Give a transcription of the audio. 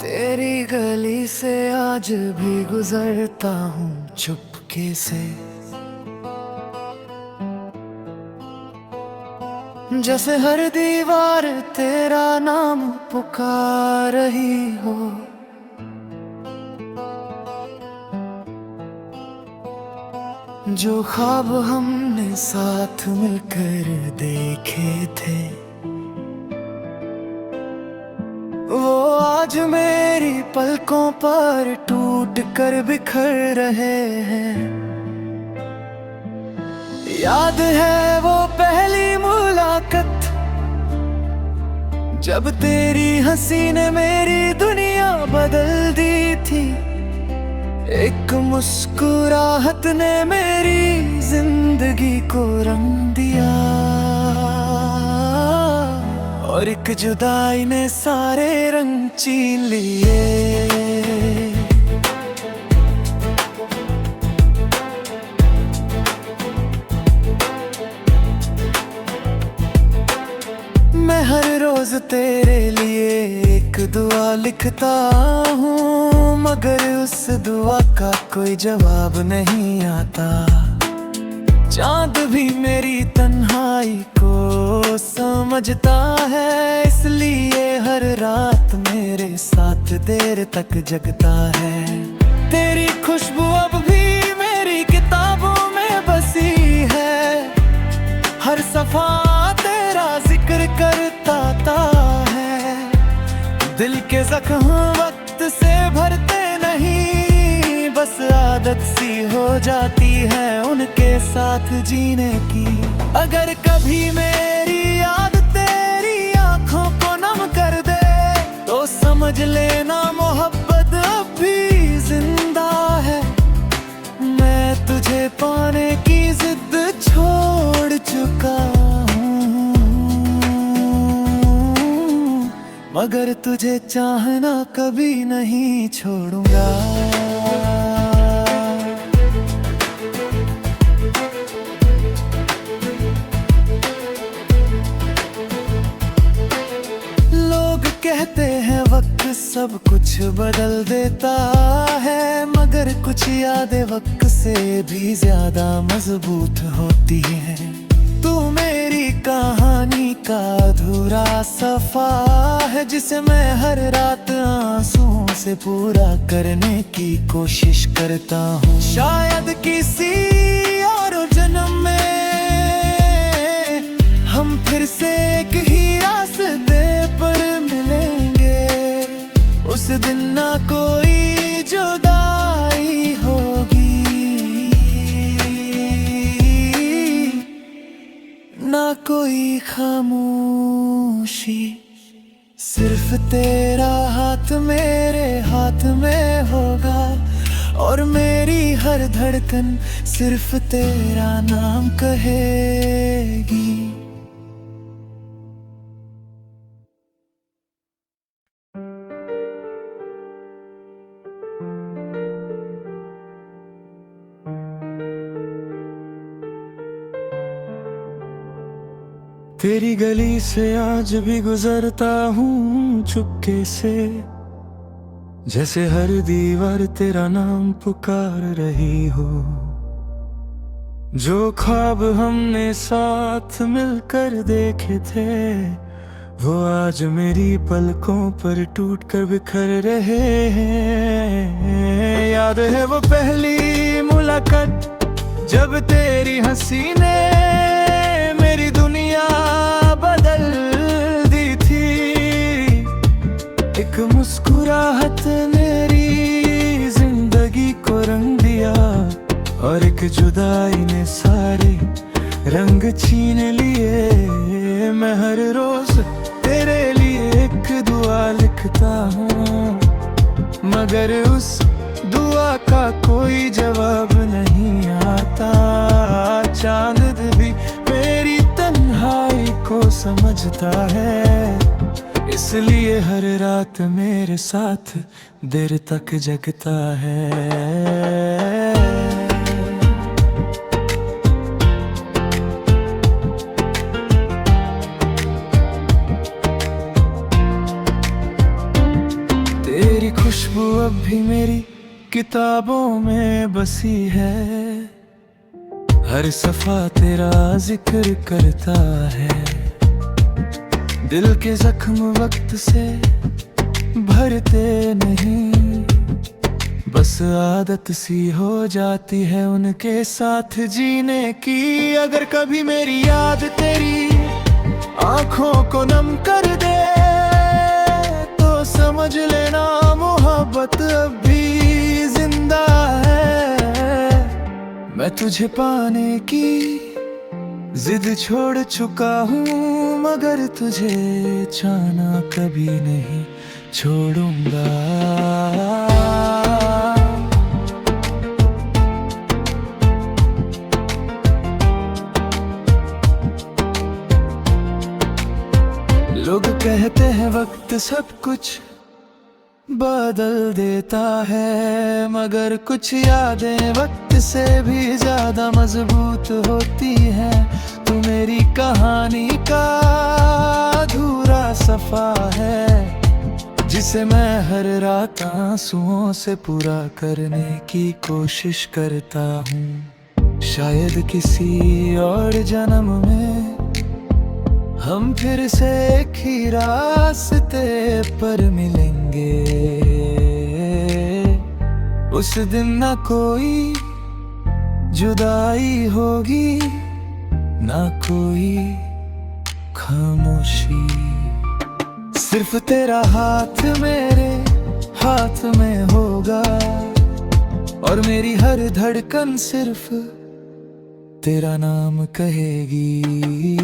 तेरी गली से आज भी गुजरता हूँ चुपके से, जैसे हर दीवार तेरा नाम पुकार रही हो। जो ख्वाब हमने साथ मिलकर देखे थे, वो आज मेरी पलकों पर टूट कर बिखर रहे हैं। याद है वो पहली मुलाकात, जब तेरी हंसी ने मेरी दुनिया बदल दी थी। एक मुस्कुराहट ने मेरी जिंदगी को रंग दिया, और एक जुदाई ने सारे रंग छीन लिए। मैं हर रोज तेरे लिए एक दुआ लिखता हूँ, मगर उस दुआ का कोई जवाब नहीं आता। चांद भी मेरी तन्हाई को समझता है, इसलिए हर रात मेरे साथ देर तक जगता है। तेरी खुशबू अब भी मेरी किताबों में बसी है, हर सफा तेरा जिक्र करता है। दिल के जख्म वक्त से भरते नहीं, बस आदत सी हो जाती है उनके साथ जीने की। अगर कभी मेरी याद तेरी आंखों को नम कर दे, तो समझ लेना मोहब्बत अब भी जिंदा है। मैं तुझे पाने की जिद छोड़ चुका हूँ, मगर तुझे चाहना कभी नहीं छोड़ूंगा। लोग कहते हैं वक्त सब कुछ बदल देता है, मगर कुछ यादें वक्त से भी ज्यादा मजबूत होती हैं। तू मेरी कहानी का अधूरा सफा है, जिसे मैं हर रात आंसुओं से पूरा करने की कोशिश करता हूँ। शायद किसी और जन्म में हम फिर से एक ही रास्ते पर मिलेंगे। उस दिन ना कोई जुदाई होगी, ना कोई खामोशी। सिर्फ तेरा हाथ मेरे हाथ में होगा, और मेरी हर धड़कन सिर्फ तेरा नाम कहेगी। तेरी गली से आज भी गुजरता हूँ चुपके से, जैसे हर दीवार तेरा नाम पुकार रही हो। जो ख्वाब हमने साथ मिलकर देखे थे, वो आज मेरी पलकों पर टूट कर बिखर रहे हैं। याद है वो पहली मुलाकात, जब तेरी हंसी ने मेरी दुनिया बदल दी थी। एक मुस्कुराहट मेरी जिंदगी को रंग दिया, और एक जुदाई ने सारे रंग छीन लिए। मैं हर रोज तेरे लिए एक दुआ लिखता हूँ, मगर उस दुआ का कोई जवाब नहीं आता। चांद भी मेरी तन्हाई को समझता है, इसलिए हर रात मेरे साथ देर तक जगता है। भी मेरी किताबों में बसी है। हर सफा तेरा जिक्र करता है। दिल के जख्म वक्त से भरते नहीं, बस आदत सी हो जाती है उनके साथ जीने की। अगर कभी मेरी याद तेरी आंखों को नम कर दे तो समझ लेना मोहब्बत अब भी जिंदा है। मैं तुझे पाने की जिद छोड़ चुका हूँ, मगर तुझे चाहना कभी नहीं छोड़ूंगा। लोग कहते हैं वक्त सब कुछ बदल देता है, मगर कुछ यादें वक्त से भी ज्यादा मजबूत होती हैं। तू मेरी कहानी का अधूरा सफा है, जिसे मैं हर रात आंसुओं से पूरा करने की कोशिश करता हूँ। शायद किसी और जन्म में हम फिर से एक ही रास्ते पर मिलेंगे। उस दिन ना कोई जुदाई होगी, ना कोई खामोशी। सिर्फ तेरा हाथ मेरे हाथ में होगा, और मेरी हर धड़कन सिर्फ तेरा नाम कहेगी।